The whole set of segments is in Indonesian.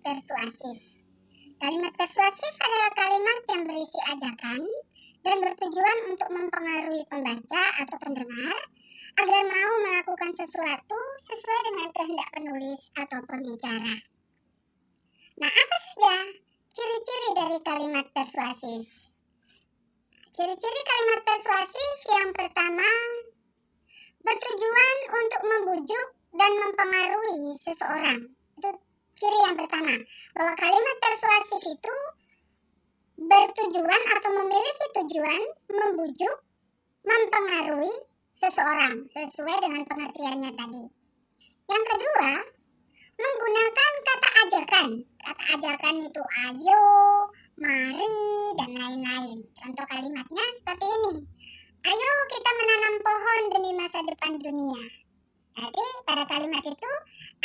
persuasif. Kalimat persuasif adalah kalimat yang berisi ajakan dan bertujuan untuk mempengaruhi pembaca atau pendengar agar mau melakukan sesuatu sesuai dengan kehendak penulis atau pembicara. Nah, apa saja ciri-ciri dari kalimat persuasif? Ciri-ciri kalimat persuasif yang pertama, bertujuan untuk membujuk dan mempengaruhi seseorang. Itu ciri yang pertama, bahwa kalimat persuasif itu bertujuan atau memiliki tujuan membujuk, mempengaruhi seseorang sesuai dengan pengertiannya tadi. Yang kedua, menggunakan kata ajakan. Kata ajakan itu ayo, mari, dan lain-lain. Contoh kalimatnya seperti ini. Ayo kita menanam pohon demi masa depan dunia. Jadi pada kalimat itu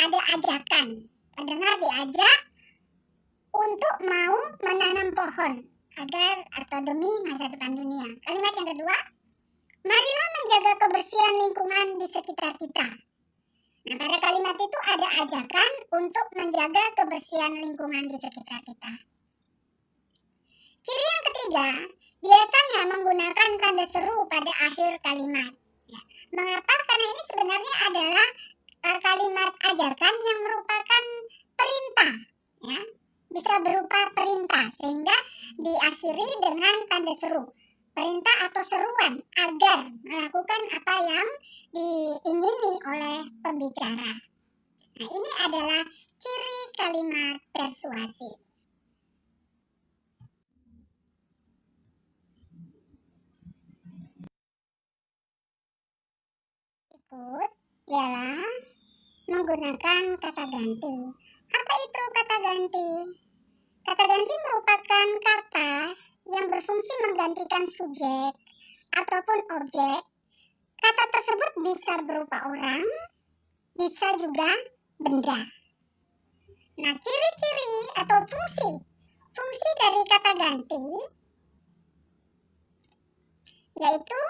ada ajakan. Pendengar diajak untuk mau menanam pohon agar atau demi masa depan dunia. Kalimat yang kedua, marilah menjaga kebersihan lingkungan di sekitar kita. Nah, pada kalimat itu ada ajakan untuk menjaga kebersihan lingkungan di sekitar kita. Ciri yang ketiga, biasanya menggunakan tanda seru pada akhir kalimat. Ya. Mengapa? Karena ini sebenarnya adalah kalimat ajakan yang merupakan perintah. Ya. Bisa berupa perintah, sehingga diakhiri dengan tanda seru. Perintah atau seruan agar melakukan apa yang diingini oleh pembicara. Nah, ini adalah ciri kalimat persuasif. Berikut ialah menggunakan kata ganti. Apa itu kata ganti? Kata ganti merupakan kata yang berfungsi menggantikan subjek ataupun objek. Kata tersebut bisa berupa orang, bisa juga benda. Nah, ciri-ciri atau fungsi dari kata ganti yaitu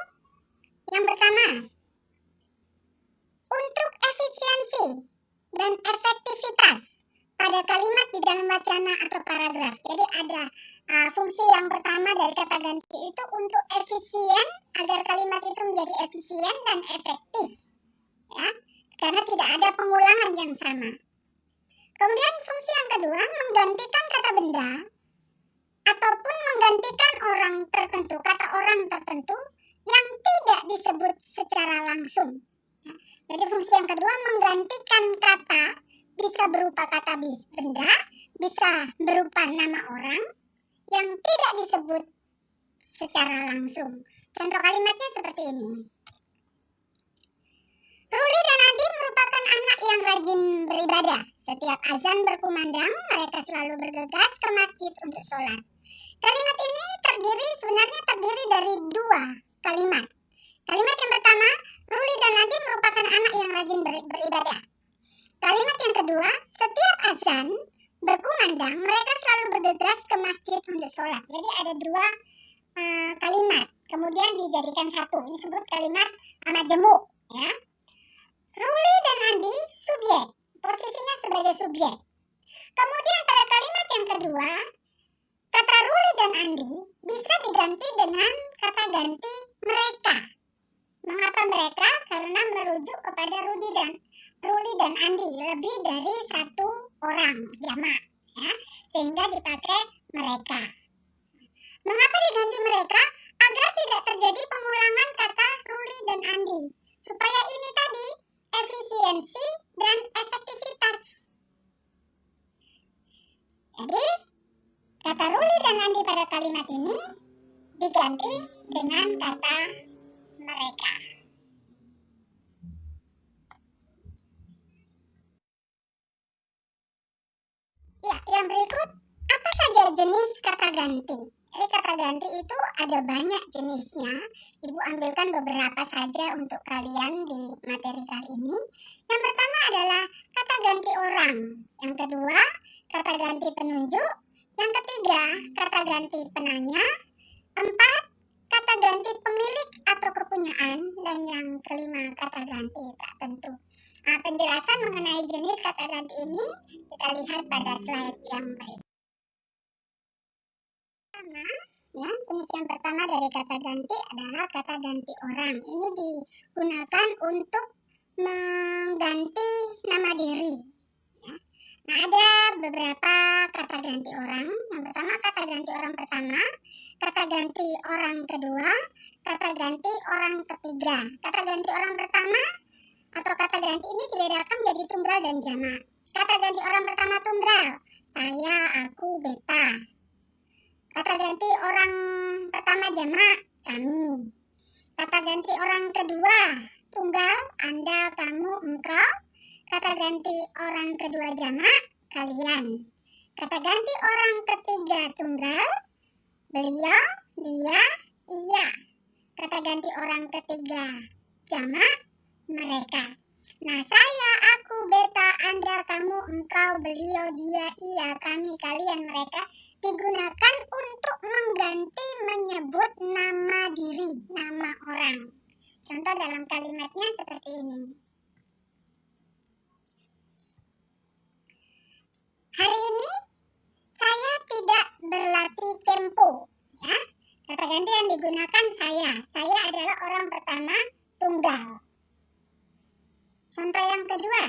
yang pertama, untuk efisiensi dan efektivitas pada kalimat di dalam wacana atau paragraf. Jadi ada fungsi yang pertama dari kata ganti itu untuk efisien, agar kalimat itu menjadi efisien dan efektif, ya, karena tidak ada pengulangan yang sama. Kemudian fungsi yang kedua, menggantikan kata benda ataupun menggantikan orang tertentu, kata orang tertentu yang tidak disebut secara langsung. Ya. Jadi fungsi yang kedua, menggantikan kata, bisa berupa kata benda, bisa berupa nama orang yang tidak disebut secara langsung. Contoh kalimatnya seperti ini. Ruli dan Adi merupakan anak yang rajin beribadah. Setiap azan berkumandang, mereka selalu bergegas ke masjid untuk sholat. Kalimat ini sebenarnya terdiri dari dua kalimat. Kalimat yang pertama, Ruli dan Adi merupakan anak yang rajin beribadah. Kalimat yang kedua, setiap azan berkumandang, mereka selalu bergegas ke masjid untuk sholat. Jadi ada dua kalimat, kemudian dijadikan satu. Ini disebut kalimat majemuk, ya. Ruli dan Andi subjek, posisinya sebagai subjek. Kemudian pada kalimat yang kedua, kata Ruli dan Andi bisa diganti dengan kata ganti mereka. Mengapa mereka? Karena merujuk kepada Ruli dan Andi, lebih dari satu orang, jamak, ya, sehingga dipakai mereka. Mengapa diganti mereka? Agar tidak terjadi pengulangan kata Ruli dan Andi, supaya ini tadi efisiensi dan efektivitas. Jadi kata Ruli dan Andi pada kalimat ini diganti dengan kata mereka. Ya, yang berikut, apa saja jenis kata ganti? Jadi kata ganti itu ada banyak jenisnya. Ibu ambilkan beberapa saja untuk kalian di materi kali ini. Yang pertama adalah kata ganti orang. Yang kedua, kata ganti penunjuk. Yang ketiga, kata ganti penanya. 4, kata ganti pemilik atau kepunyaan, dan yang kelima kata ganti tak tentu. Nah, penjelasan mengenai jenis kata ganti ini kita lihat pada slide yang berikut. Ya, jenis yang pertama dari kata ganti adalah kata ganti orang. Ini digunakan untuk mengganti nama diri. Ya. Nah, ada beberapa kata ganti orang. Yang pertama kata ganti orang pertama, kata ganti orang kedua, kata ganti orang ketiga. Kata ganti orang pertama atau kata ganti ini dibedakan menjadi tunggal dan jamak. Kata ganti orang pertama tunggal, saya, aku, beta. Kata ganti orang pertama jamak, kami. Kata ganti orang kedua tunggal, Anda, kamu, engkau. Kata ganti orang kedua jamak, kalian. Kata ganti orang ketiga tunggal, beliau, dia, ia. Kata ganti orang ketiga jamak, mereka. Nah, saya, aku, beta, Anda, kamu, engkau, beliau, dia, ia, kami, kalian, mereka digunakan untuk mengganti menyebut nama diri, nama orang. Contoh dalam kalimatnya seperti ini. Hari ini saya tidak berlatih kempo. Ya, kata ganti yang digunakan saya. Saya adalah orang pertama tunggal. Contoh yang kedua,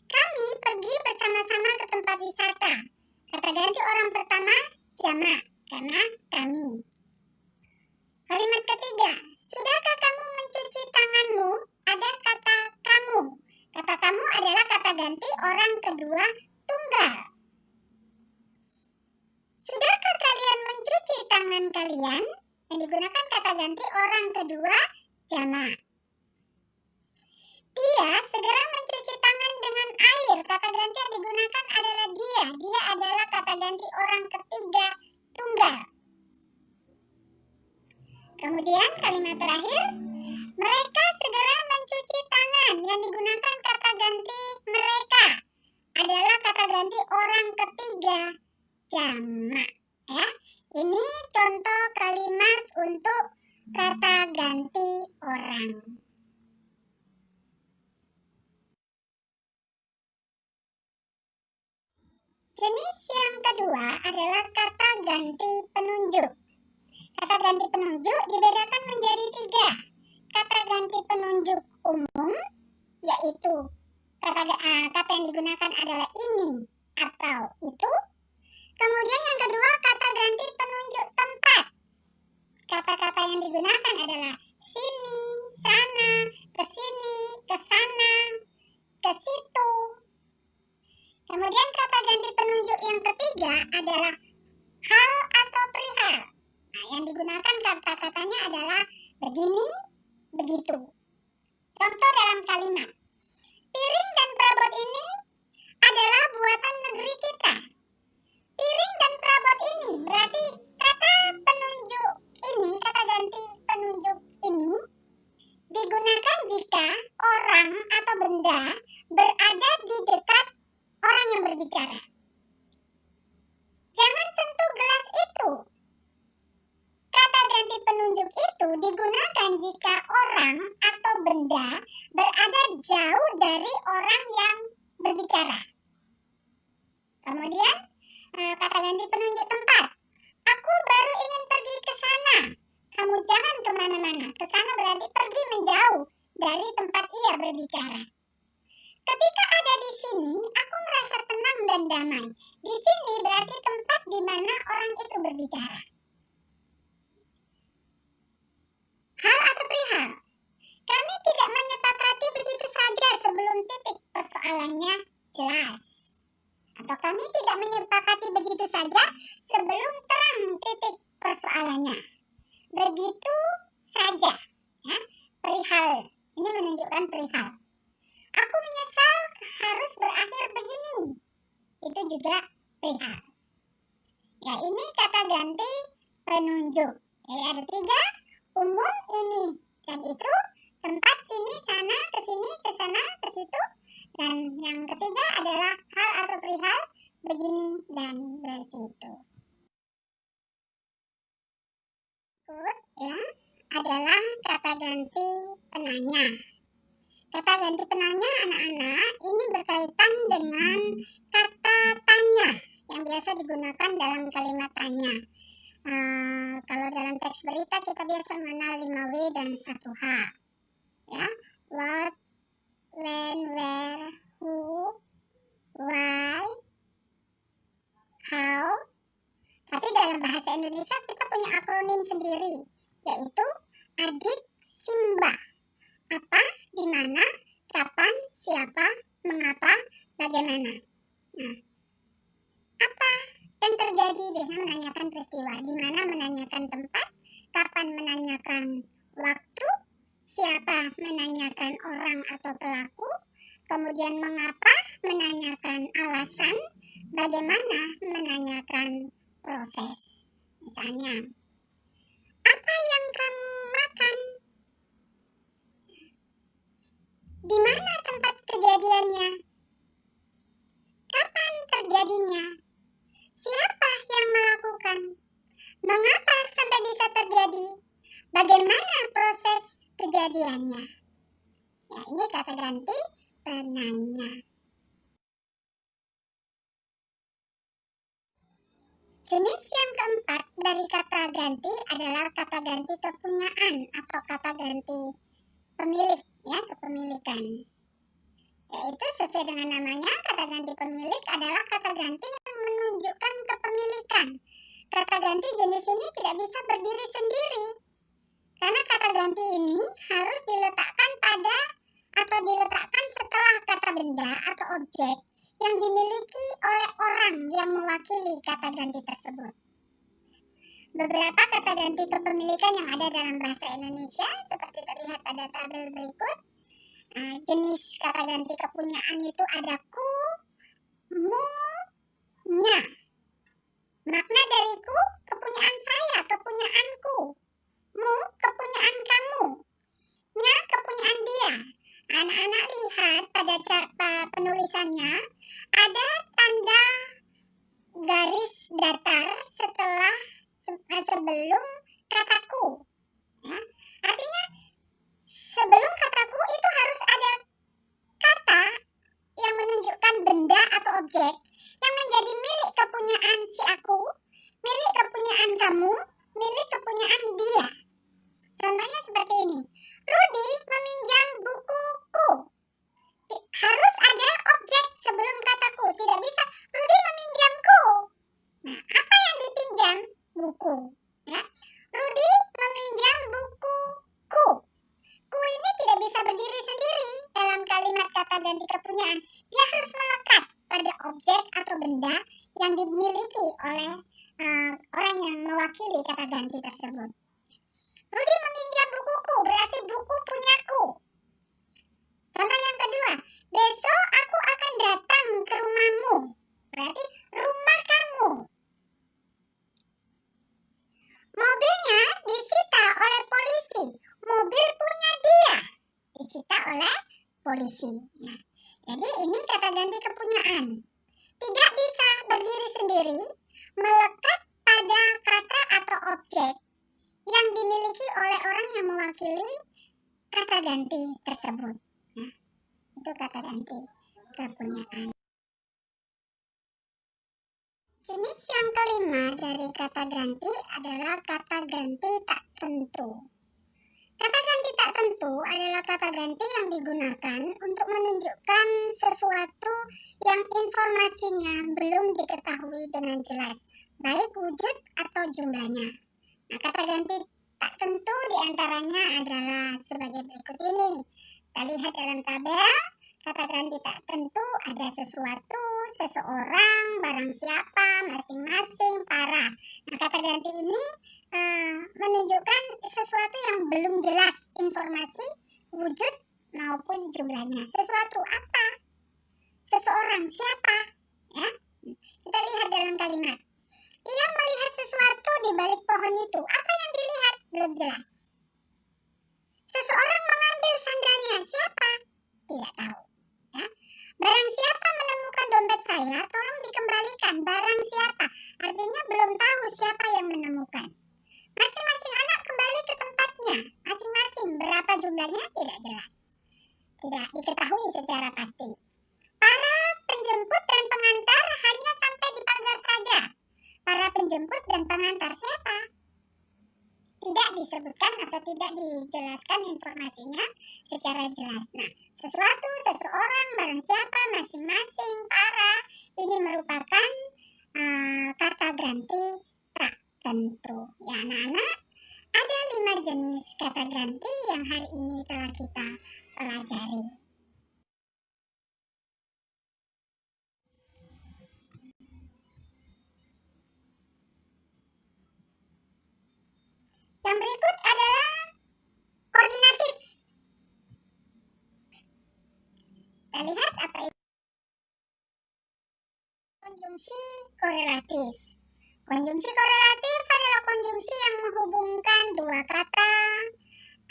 kami pergi bersama-sama ke tempat wisata. Kata ganti orang pertama jamak karena kami. Kalimat ketiga, sudahkah kamu mencuci tanganmu? Ada kata kamu. Kata kamu adalah kata ganti orang kedua tunggal. Sudahkah kalian mencuci tangan kalian? Yang digunakan kata ganti orang kedua jamak. Dia segera mencuci tangan dengan air. Kata ganti yang digunakan adalah dia. Dia adalah kata ganti orang ketiga tunggal. Kemudian kalimat terakhir, mereka segera mencuci tangan. Yang digunakan kata ganti mereka adalah kata ganti orang ketiga jamak. Ya, ini contoh kalimat untuk kata ganti orang. Jenis yang kedua adalah kata ganti penunjuk. Kata ganti penunjuk dibedakan menjadi 3. Kata ganti penunjuk umum, yaitu kata yang digunakan adalah ini atau itu. Kemudian yang kedua kata ganti penunjuk tempat. Kata-kata yang digunakan adalah sini, sana, kesini, kesana, ke situ. Kemudian kata ganti penunjuk yang ketiga adalah hal atau perihal. Nah, yang digunakan kata-katanya adalah begini, begitu. Contoh dalam kalimat, piring dan perabot ini adalah buatan negeri kita. Piring dan perabot ini berarti kata penunjuk ini, kata ganti penunjuk ini digunakan jika orang atau benda berada di dekat orang yang berbicara. Jangan sentuh gelas itu. Kata ganti penunjuk itu digunakan jika orang atau benda berada jauh dari orang yang berbicara. Kemudian kata ganti penunjuk tempat. Aku baru ingin pergi ke sana. Kamu jangan kemana-mana. Ke sana berarti pergi menjauh dari tempat ia berbicara. Ketika ada di sini, aku merasa tenang dan damai. Di sini berarti tempat di mana orang itu berbicara. Hal atau perihal. Kami tidak menyepakati begitu saja sebelum titik persoalannya jelas. Atau kami tidak menyepakati begitu saja sebelum terang titik persoalannya. Begitu saja. Ya, perihal. Ini menunjukkan perihal. Aku menyesal harus berakhir begini. Itu juga perihal. Ya, ini kata ganti penunjuk. Jadi ada 3, umum, ini dan itu, tempat, sini, sana, ke sini, ke sana, ke situ. Dan yang ketiga adalah hal atau perihal, begini dan begitu. berikut ya adalah kata ganti penanya. Kata ganti penanya anak-anak ini berkaitan dengan kata tanya yang biasa digunakan dalam kalimat tanya. Kalau dalam teks berita kita biasa mengenal 5W dan 1H. Ya, what, when, where, who, why, how. Tapi dalam bahasa Indonesia kita punya akronim sendiri, yaitu adik Simba. Apa, di mana, kapan, siapa, mengapa, bagaimana. Nah, apa yang terjadi biasanya menanyakan peristiwa, di mana menanyakan tempat, kapan menanyakan waktu, siapa menanyakan orang atau pelaku, kemudian mengapa menanyakan alasan, bagaimana menanyakan proses. Misalnya, apa yang kamu makan? Di mana tempat kejadiannya? Kapan terjadinya? Siapa yang melakukan? Mengapa sampai bisa terjadi? Bagaimana proses kejadiannya? Ya, ini kata ganti penanya. Jenis yang keempat dari kata ganti adalah kata ganti kepunyaan atau kata ganti pemilik, ya, kepemilikan. Yaitu sesuai dengan namanya, kata ganti pemilik adalah kata ganti yang menunjukkan kepemilikan. Kata ganti jenis ini tidak bisa berdiri sendiri, karena kata ganti ini harus diletakkan pada atau diletakkan setelah kata benda atau objek yang dimiliki oleh orang yang mewakili kata ganti tersebut. Beberapa kata ganti kepemilikan yang ada dalam bahasa Indonesia seperti terlihat pada tabel berikut. Jenis kata ganti kepunyaan itu ada ku, mu, nya. Makna dari ku, kepunyaan saya, kepunyaanku. Mu, kepunyaan kamu. Nya, kepunyaan dia. Anak-anak lihat pada penulisannya ada tanda garis datar setelah sebelum kataku. Ya. Artinya sebelum kataku itu harus ada kata yang menunjukkan benda atau objek yang menjadi milik kepunyaan si aku, milik kepunyaan kamu, milik kepunyaan dia. Contohnya seperti ini. Rudi meminjam bukuku. Harus ada objek sebelum kataku. Tidak bisa Rudi meminjamku. Nah, apa yang dipinjam? Buku. Ya. Rudi meminjam bukuku. Ku ini tidak bisa berdiri sendiri dalam kalimat kata ganti kepunyaan. Dia harus melekat pada objek atau benda yang dimiliki oleh orang yang mewakili kata ganti tersebut. Rudi meminjam bukuku, berarti buku punyaku. Contoh yang kedua, besok aku akan datang ke rumahmu, berarti rumah kamu. Mobilnya disita oleh polisi, mobil punya dia, disita oleh polisi. Ya. Jadi ini kata ganti kepunyaan. Tidak bisa berdiri sendiri, melekat pada kata atau objek yang dimiliki oleh orang yang mewakili kata ganti tersebut. Ya, itu kata ganti kepunyaan. Jenis yang kelima dari kata ganti adalah kata ganti tak tentu. Kata ganti tak tentu adalah kata ganti yang digunakan untuk menunjukkan sesuatu yang informasinya belum diketahui dengan jelas, baik wujud atau jumlahnya. Nah, kata ganti tak tentu diantaranya adalah sebagai berikut ini. Kita lihat dalam tabel, kata ganti tak tentu ada sesuatu, seseorang, barang siapa, masing-masing, para. Nah, kata ganti ini menunjukkan sesuatu yang belum jelas informasi, wujud maupun jumlahnya. Sesuatu apa? Seseorang siapa? Ya, kita lihat dalam kalimat. Ia melihat sesuatu di balik pohon itu. Apa yang dilihat? Belum jelas. Seseorang mengambil sandalnya. Siapa? Tidak tahu. Ya. Barang siapa menemukan dompet saya, tolong dikembalikan. Barang siapa? Artinya belum tahu siapa yang menemukan. Masing-masing anak jumlahnya tidak jelas, tidak diketahui secara pasti. Para penjemput dan pengantar hanya sampai di pagar saja. Para penjemput dan pengantar siapa? Tidak disebutkan atau tidak dijelaskan informasinya secara jelas. Nah, sesuatu, seseorang, barang siapa, masing-masing, para, ini merupakan kata ganti tak tentu. Ya anak-anak, ada 5 jenis kata ganti yang hari ini telah kita pelajari. Yang berikut adalah koordinatif. Kita lihat apa itu. Konjungsi korelatif. Konjungsi korelatif adalah konjungsi yang menghubungkan dua kata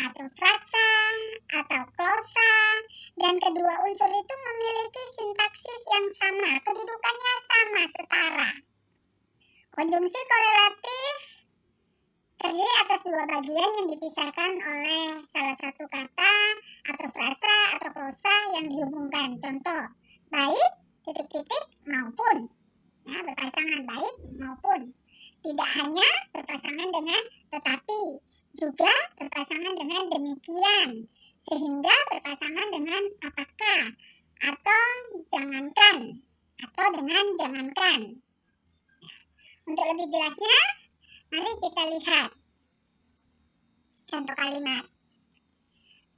atau frasa atau klosa, dan kedua unsur itu memiliki sintaksis yang sama, kedudukannya sama, setara. Konjungsi korelatif terdiri atas dua bagian yang dipisahkan oleh salah satu kata atau frasa atau klosa yang dihubungkan. Contoh, baik, titik-titik, maupun. Ya, berpasangan baik maupun. Tidak hanya berpasangan dengan tetapi, juga berpasangan dengan demikian, sehingga berpasangan dengan apakah, atau jangankan, atau dengan jangankan. Ya. Untuk lebih jelasnya, mari kita lihat contoh kalimat.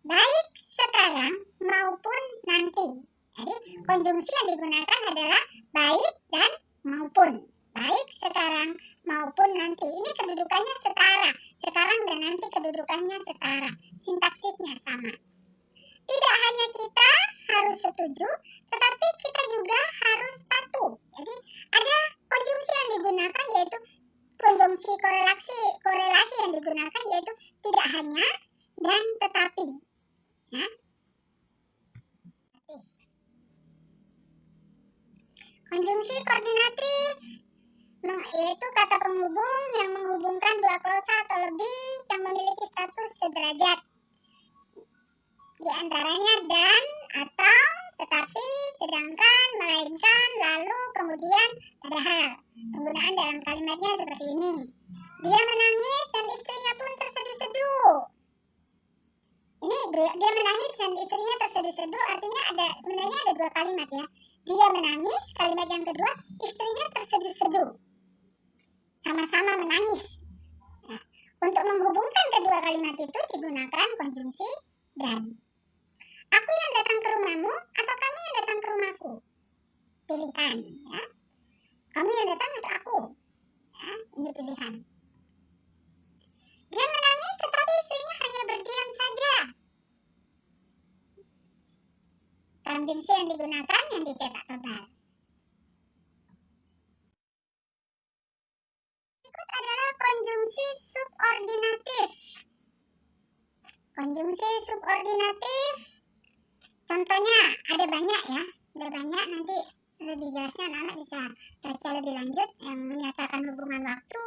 Baik sekarang maupun nanti. Jadi konjungsi yang digunakan adalah baik dan maupun. Baik sekarang maupun nanti. Ini kedudukannya setara. Sekarang dan nanti kedudukannya setara. Sintaksisnya sama. Tidak hanya kita harus setuju, tetapi kita juga harus patuh. Jadi ada konjungsi yang digunakan, yaitu konjungsi korelasi yang digunakan, yaitu tidak hanya dan tetapi. Ya. Konjungsi koordinatif yaitu kata penghubung yang menghubungkan dua klosa atau lebih yang memiliki status sederajat. Di antaranya dan, atau, tetapi, sedangkan, melainkan, lalu, kemudian, padahal. Penggunaan dalam kalimatnya seperti ini. Dia menangis dan istrinya pun terseduh-seduh. Ini dia menangis dan istrinya terseduh-seduh, artinya sebenarnya ada dua kalimat ya. Dia menangis, kalimat yang kedua, istrinya terseduh-seduh. Sama-sama menangis. Nah, untuk menghubungkan kedua kalimat itu digunakan konjungsi dan. Aku yang datang ke rumahmu atau kamu yang datang ke rumahku? Pilihan, ya. Kamu yang datang atau aku? Ya, ini pilihan. Dia menangis tetapi istrinya hanya berdiam saja. Konjungsi yang digunakan yang dicetak tebal. Berikut adalah konjungsi subordinatif. Konjungsi subordinatif, contohnya ada banyak ya, ada banyak, nanti lebih jelasnya anak-anak bisa baca lebih lanjut, yang menyatakan hubungan waktu,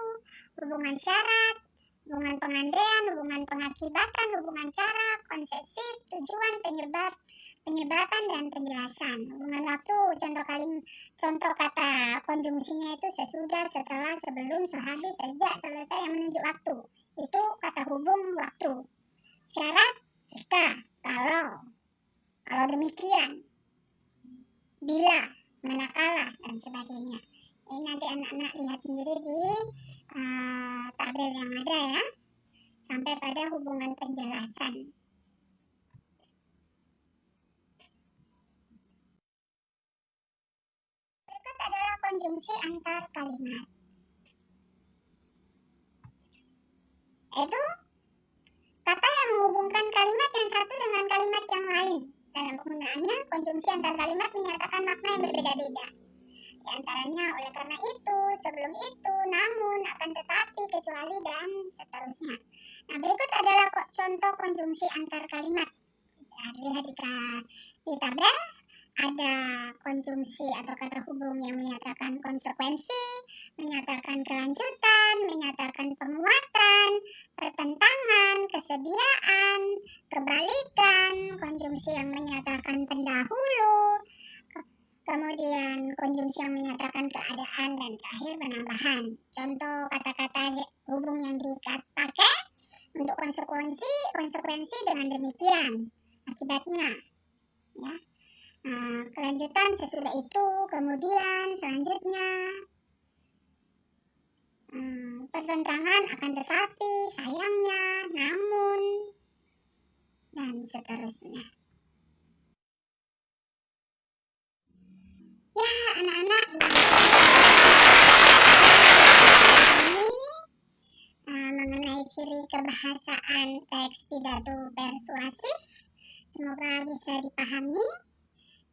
hubungan syarat, hubungan pengandaian, hubungan pengakibatan, hubungan cara, konsesif, tujuan, penyebaban dan penjelasan. Hubungan waktu, contoh kata konjungsinya itu sesudah, setelah, sebelum, sehabis, sejak, selesai, yang menunjuk waktu. Itu kata hubung waktu. Syarat, jika, kalau demikian, bila, manakala, dan sebagainya. Ini nanti anak-anak lihat sendiri di tabel yang ada ya, sampai pada hubungan penjelasan. Berikut adalah konjungsi antar kalimat. Itu kata yang menghubungkan kalimat yang satu dengan kalimat yang lain. Dalam penggunaannya, konjungsi antar kalimat menyatakan makna yang berbeda-beda. Di antaranya, oleh karena itu, sebelum itu, namun, akan tetapi, kecuali, dan seterusnya. Nah, berikut adalah contoh konjungsi antar kalimat. Lihat di tabel, ada konjungsi atau kata hubung yang menyatakan konsekuensi, menyatakan kelanjutan, melanjutkan, menyatakan penguatan, pertentangan, kesediaan, kebalikan, konjungsi yang menyatakan pendahulu, kemudian konjungsi yang menyatakan keadaan, dan terakhir penambahan. Contoh kata-kata hubung yang dipakai untuk konsekuensi dengan demikian akibatnya, ya. Kelanjutan sesudah itu, kemudian, selanjutnya, pertentangan, akan tetapi, sayangnya, namun, dan seterusnya. Ya, anak-anak, ini mengenai ciri kebahasaan teks pidato persuasif. Semoga bisa dipahami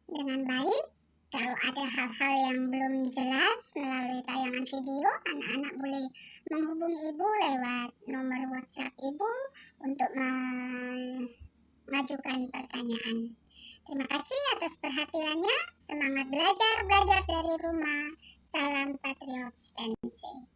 dengan baik. Kalau ada hal-hal yang belum jelas melalui tayangan video, anak-anak boleh menghubungi ibu lewat nomor WhatsApp ibu untuk mengajukan pertanyaan. Terima kasih atas perhatiannya. Semangat belajar dari rumah. Salam Patriot Spensi.